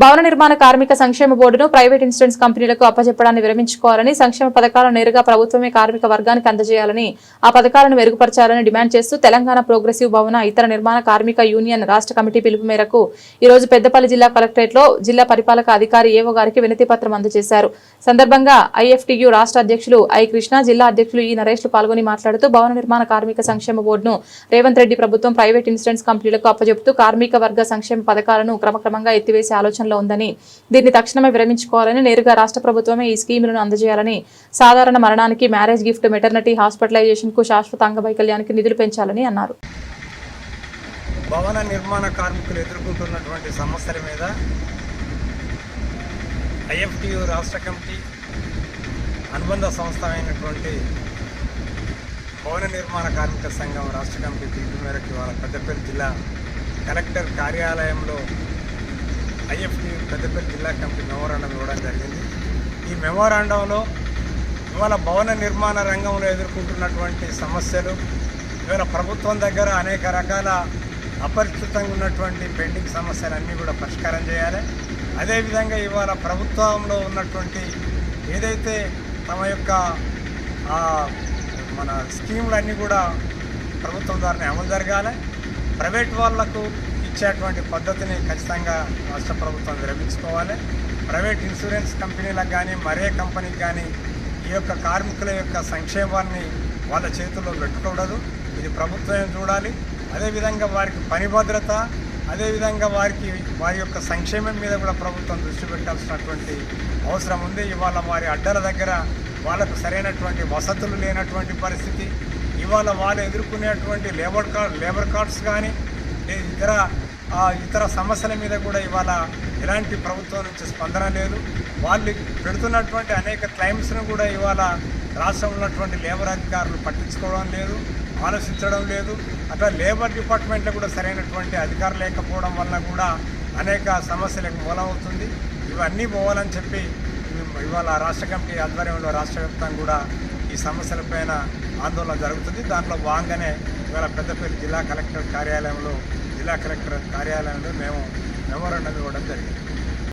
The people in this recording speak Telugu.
భవన నిర్మాణ కార్మిక సంక్షేమ బోర్డును ప్రైవేట్ ఇన్సూరెన్స్ కంపెనీలకు అప్పచెప్పడాన్ని విరమించుకోవాలని, సంక్షేమ పథకాలను నేరుగా ప్రభుత్వమే కార్మిక వర్గానికి అందజేయాలని, ఆ పథకాలను మెరుగుపరచాలని డిమాండ్ చేస్తూ తెలంగాణ ప్రోగ్రెసివ్ భవన ఇతర నిర్మాణ కార్మిక యూనియన్ రాష్ట్ర కమిటీ పిలుపు మేరకు ఈ రోజు పెద్దపల్లి జిల్లా కలెక్టరేట్లో జిల్లా పరిపాలక అధికారి ఏవో గారికి వినతి పత్రం అందజేశారు. సందర్భంగా ఐఎఫ్టియు రాష్ట్ర అధ్యక్షులు ఐ కృష్ణ, జిల్లా అధ్యక్షులు ఈ నరేష్లు పాల్గొని మాట్లాడుతూ భవన నిర్మాణ కార్మిక సంక్షేమ బోర్డును రేవంత్ రెడ్డి ప్రభుత్వం ప్రైవేట్ ఇన్సూరెన్స్ కంపెనీలకు అప్పచెపుతూ కార్మిక వర్గ సంక్షేమ పథకాలను క్రమక్రమంగా ఎత్తివేసే ఆలోచనలో ఉందని, దీన్ని తక్షణమే విరమించుకోవాలని, నేరుగా రాష్ట్ర ప్రభుత్వమే ఈ స్కీములను అందజేయాలని, సాధారణ మరణానికి, మ్యారేజ్ గిఫ్ట్, మెటర్నిటీ, హాస్పిటలైజేషన్ కు, శాశ్వత అంగవైకల్యానికి నిధులు పెంచాలని అన్నారు. భవన నిర్మాణ కార్మికులు ఎదుర్కొంటున్నటువంటి సమస్యల మీద ఐఎఫ్టియు రాష్ట్ర కమిటీ అనుబంధ సంస్థ అయినటువంటి భవన నిర్మాణ కార్మిక సంఘం రాష్ట్ర కమిటీ పిలుపు మేరకు ఇవాళ పెద్దపల్లి జిల్లా కలెక్టర్ కార్యాలయంలో ఐఎఫ్టియు పెద్దపల్లి జిల్లా కమిటీ మెమోరాండం ఇవ్వడం జరిగింది. ఈ మెమోరాండంలో ఇవాళ భవన నిర్మాణ రంగంలో ఎదుర్కొంటున్నటువంటి సమస్యలు, ఇవాళ ప్రభుత్వం దగ్గర అనేక రకాల అపరిచితంగా ఉన్నటువంటి పెండింగ్ సమస్యలన్నీ కూడా పరిష్కారం చేయాలి. అదేవిధంగా ఇవాళ ప్రభుత్వంలో ఉన్నటువంటి ఏదైతే తమ యొక్క మన స్కీములన్నీ కూడా ప్రభుత్వం ద్వారానే అమలు జరగాలి. ప్రైవేట్ వాళ్లకు ఇచ్చేటువంటి పద్ధతిని ఖచ్చితంగా రాష్ట్ర ప్రభుత్వం విరమించుకోవాలి. ప్రైవేట్ ఇన్సూరెన్స్ కంపెనీలకు కానీ మరే కంపెనీకి కానీ ఈ యొక్క కార్మికుల యొక్క సంక్షేమాన్ని వాళ్ళ చేతుల్లో పెట్టుకోకూడదు. ఇది ప్రభుత్వం చూడాలి. అదేవిధంగా వారికి పని భద్రత, అదేవిధంగా వారి యొక్క సంక్షేమం మీద కూడా ప్రభుత్వం దృష్టి పెట్టాల్సినటువంటి అవసరం ఉంది. ఇవాళ వారి అడ్డల దగ్గర వాళ్ళకు సరైనటువంటి వసతులు లేనటువంటి పరిస్థితి, ఇవాళ వాళ్ళు ఎదుర్కొనేటువంటి లేబర్ కార్డ్స్ కానీ ఇతర సమస్యల మీద కూడా ఇవాళ ఎలాంటి ప్రభుత్వం నుంచి స్పందన లేదు. వాళ్ళు పెడుతున్నటువంటి అనేక క్లైమ్స్ను కూడా ఇవాళ రాష్ట్రంలో ఉన్నటువంటి లేబర్ అధికారులు పట్టించుకోవడం లేదు, ఆలోచించడం లేదు. అట్లా లేబర్ డిపార్ట్మెంట్లో కూడా సరైనటువంటి అధికారులు లేకపోవడం వల్ల కూడా అనేక సమస్యలకు మూలమవుతుంది. ఇవన్నీ పోవాలని చెప్పి ఇవాళ రాష్ట్ర కమిటీ ఆధ్వర్యంలో రాష్ట్ర వ్యాప్తంగా కూడా ఈ సమస్యలపైన ఆందోళన జరుగుతుంది. దాంట్లో భాగంగానే ఇవాళ పెద్దపల్లి జిల్లా కలెక్టర్ కార్యాలయంలో మేము మెమోరాండం ఇవ్వడం జరిగింది.